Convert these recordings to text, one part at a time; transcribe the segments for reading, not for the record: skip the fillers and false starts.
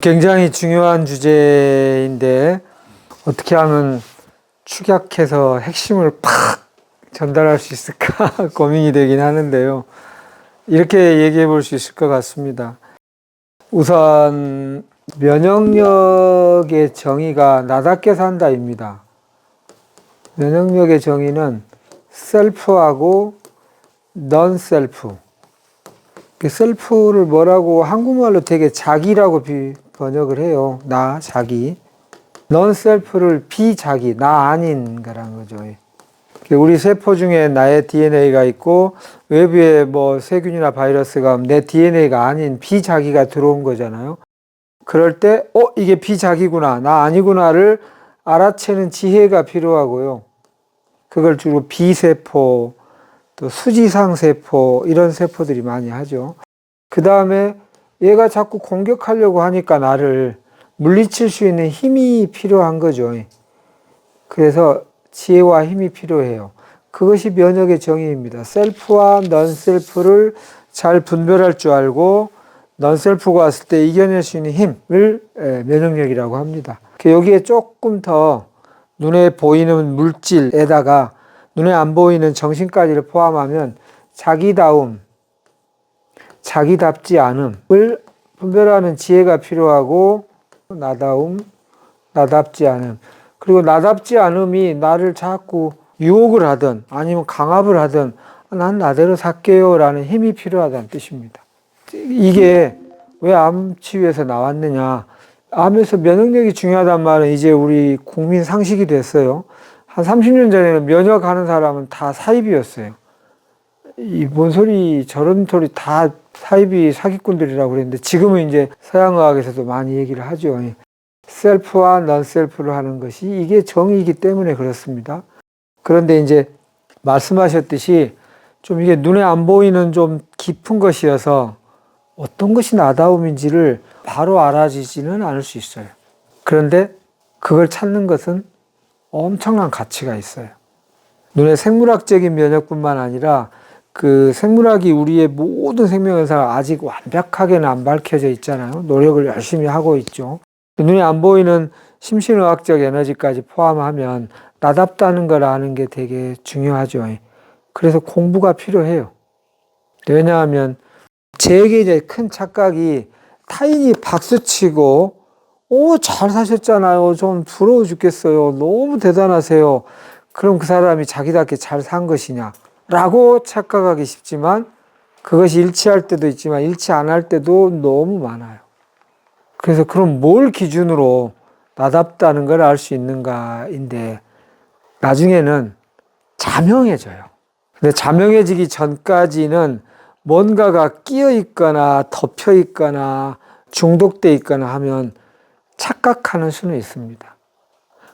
굉장히 중요한 주제인데 어떻게 하면 축약해서 핵심을 팍 전달할 수 있을까 고민이 되긴 하는데요. 이렇게 얘기해 볼 수 있을 것 같습니다. 우선 면역력의 정의가 나답게 산다입니다. 면역력의 정의는 셀프하고 넌 셀프. 셀프를 뭐라고 한국말로 되게 자기라고 번역을 해요. 나, 자기. 넌 셀프를 비자기, 나 아닌 거란 거죠. 우리 세포 중에 나의 DNA가 있고 외부에 뭐 세균이나 바이러스가 내 DNA가 아닌 비자기가 들어온 거잖아요. 그럴 때 이게 비자기구나, 나 아니구나를 알아채는 지혜가 필요하고요. 그걸 주로 B세포, 또 수지상세포 이런 세포들이 많이 하죠. 그 다음에 얘가 자꾸 공격하려고 하니까 나를 물리칠 수 있는 힘이 필요한 거죠. 그래서 지혜와 힘이 필요해요. 그것이 면역의 정의입니다. 셀프와 넌셀프를 잘 분별할 줄 알고 넌셀프가 왔을 때 이겨낼 수 있는 힘을 면역력이라고 합니다. 여기에 조금 더 눈에 보이는 물질에다가 눈에 안 보이는 정신까지를 포함하면 자기다움, 자기답지 않음을 분별하는 지혜가 필요하고 나다움, 나답지 않음. 그리고 나답지 않음이 나를 자꾸 유혹을 하든 아니면 강압을 하든 난 나대로 살게요 라는 힘이 필요하다는 뜻입니다. 이게 왜 암치유에서 나왔느냐. 암에서 면역력이 중요하단 말은 이제 우리 국민 상식이 됐어요. 한 30년 전에는 면역하는 사람은 다 사입이었어요. 뭔 소리 저런 소리 다 사입이 사기꾼들이라고 그랬는데 지금은 이제 서양의학에서도 많이 얘기를 하죠. 셀프와 넌셀프를 하는 것이 이게 정의이기 때문에 그렇습니다. 그런데 이제 말씀하셨듯이 좀 이게 눈에 안 보이는 좀 깊은 것이어서 어떤 것이 나다움인지를 바로 알아지지는 않을 수 있어요. 그런데 그걸 찾는 것은 엄청난 가치가 있어요. 눈의 생물학적인 면역뿐만 아니라 그 생물학이 우리의 모든 생명현상을 아직 완벽하게는 안 밝혀져 있잖아요. 노력을 열심히 하고 있죠. 눈에 안 보이는 심신의학적 에너지까지 포함하면 나답다는 걸 아는 게 되게 중요하죠. 그래서 공부가 필요해요. 왜냐하면 제게 이제 큰 착각이 타인이 박수치고 잘 사셨잖아요. 좀 부러워 죽겠어요. 너무 대단하세요. 그럼 그 사람이 자기답게 잘 산 것이냐 라고 착각하기 쉽지만 그것이 일치할 때도 있지만 일치 안 할 때도 너무 많아요. 그래서 그럼 뭘 기준으로 나답다는 걸 알 수 있는가인데 나중에는 자명해져요. 근데 자명해지기 전까지는 뭔가가 끼어 있거나 덮여 있거나 중독돼 있거나 하면 착각하는 수는 있습니다.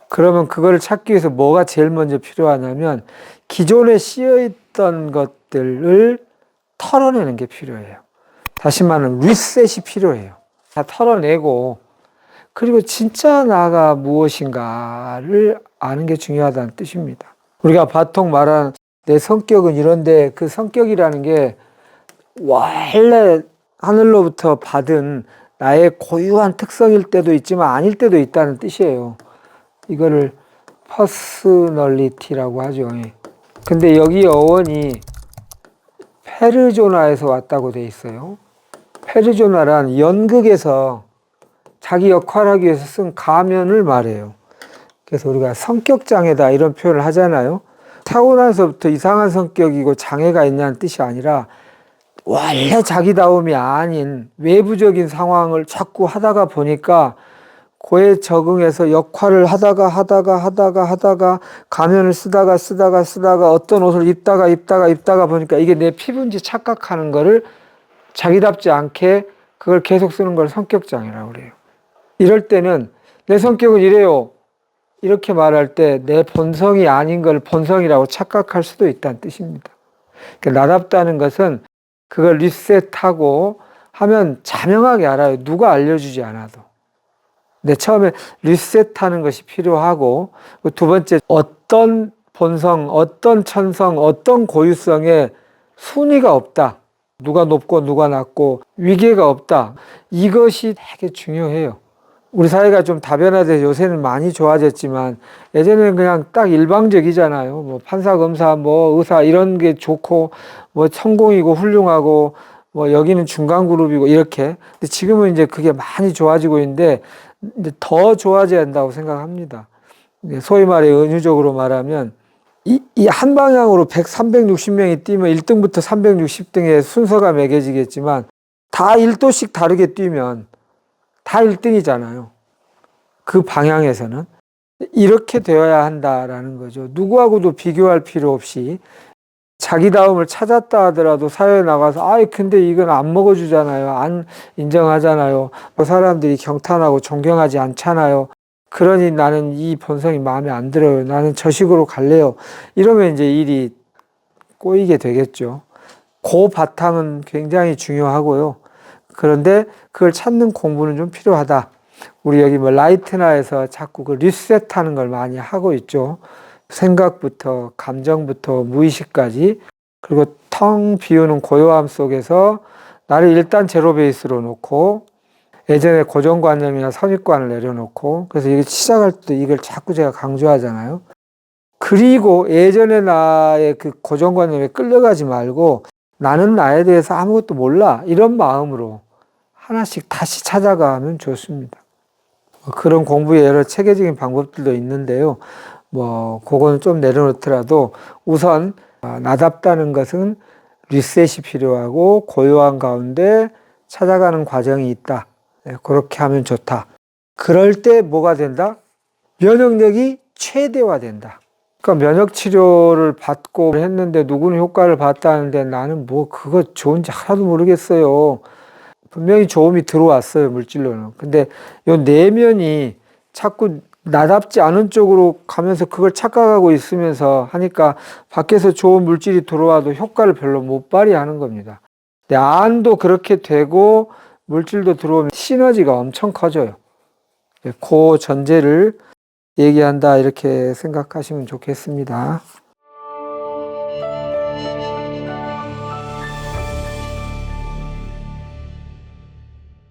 그러면 그거를 찾기 위해서 뭐가 제일 먼저 필요하냐면 기존에 씌어 있던 것들을 털어내는 게 필요해요. 다시 말하면 리셋이 필요해요. 다 털어내고 그리고 진짜 나가 무엇인가를 아는 게 중요하다는 뜻입니다. 우리가 보통 말하는 내 성격은 이런데 그 성격이라는 게 원래 하늘로부터 받은 나의 고유한 특성일 때도 있지만 아닐 때도 있다는 뜻이에요. 이거를 퍼스널리티라고 하죠. 근데 여기 어원이 페르조나에서 왔다고 돼 있어요. 페르조나란 연극에서 자기 역할을 하기 위해서 쓴 가면을 말해요. 그래서 우리가 성격장애다 이런 표현을 하잖아요. 타고나서부터 이상한 성격이고 장애가 있냐는 뜻이 아니라 원래 자기다움이 아닌 외부적인 상황을 자꾸 하다가 보니까 그에 적응해서 역할을 하다가 가면을 쓰다가 어떤 옷을 입다가 보니까 이게 내 피부인지 착각하는 거를 자기답지 않게 그걸 계속 쓰는 걸 성격장애라고 그래요. 이럴 때는 내 성격은 이래요. 이렇게 말할 때 내 본성이 아닌 걸 본성이라고 착각할 수도 있다는 뜻입니다. 그러니까 나답다는 것은 그걸 리셋하고 하면 자명하게 알아요. 누가 알려주지 않아도. 근데 처음에 리셋하는 것이 필요하고 두 번째 어떤 본성, 어떤 천성, 어떤 고유성에 순위가 없다. 누가 높고 누가 낮고 위계가 없다. 이것이 되게 중요해요. 우리 사회가 좀 다변화돼서 요새는 많이 좋아졌지만 예전에는 그냥 딱 일방적이잖아요. 뭐 판사, 검사, 뭐 의사 이런 게 좋고 뭐 성공이고 훌륭하고 뭐 여기는 중간 그룹이고 이렇게. 근데 지금은 이제 그게 많이 좋아지고 있는데 이제 더 좋아져야 한다고 생각합니다. 소위 말해 은유적으로 말하면 이 한 방향으로 360명이 뛰면 1등부터 360등의 순서가 매겨지겠지만 다 1도씩 다르게 뛰면 다 1등이잖아요. 그 방향에서는. 이렇게 되어야 한다라는 거죠. 누구하고도 비교할 필요 없이 자기다움을 찾았다 하더라도 사회에 나가서 아이 근데 이건 안 먹어주잖아요. 안 인정하잖아요. 뭐 사람들이 경탄하고 존경하지 않잖아요. 그러니 나는 이 본성이 마음에 안 들어요. 나는 저 식으로 갈래요. 이러면 이제 일이 꼬이게 되겠죠. 그 바탕은 굉장히 중요하고요. 그런데 그걸 찾는 공부는 좀 필요하다. 우리 여기 뭐 라이트나에서 자꾸 그 리셋하는 걸 많이 하고 있죠. 생각부터 감정부터 무의식까지. 그리고 텅 비우는 고요함 속에서 나를 일단 제로 베이스로 놓고 예전에 고정관념이나 선입관을 내려놓고, 그래서 이게 시작할 때 이걸 자꾸 제가 강조하잖아요. 그리고 예전의 나의 그 고정관념에 끌려가지 말고 나는 나에 대해서 아무것도 몰라 이런 마음으로 하나씩 다시 찾아가면 좋습니다. 그런 공부의 여러 체계적인 방법들도 있는데요. 뭐 그거는 좀 내려놓더라도 우선 나답다는 것은 리셋이 필요하고 고요한 가운데 찾아가는 과정이 있다. 그렇게 하면 좋다. 그럴 때 뭐가 된다? 면역력이 최대화된다. 그러니까 면역 치료를 받고 했는데 누구는 효과를 봤다는데 나는 뭐 그거 좋은지 하나도 모르겠어요. 분명히 좋음이 들어왔어요, 물질로는. 근데 요 내면이 자꾸 나답지 않은 쪽으로 가면서 그걸 착각하고 있으면서 하니까 밖에서 좋은 물질이 들어와도 효과를 별로 못 발휘하는 겁니다. 근데 안도 그렇게 되고 물질도 들어오면 시너지가 엄청 커져요. 그 전제를 얘기한다 이렇게 생각하시면 좋겠습니다.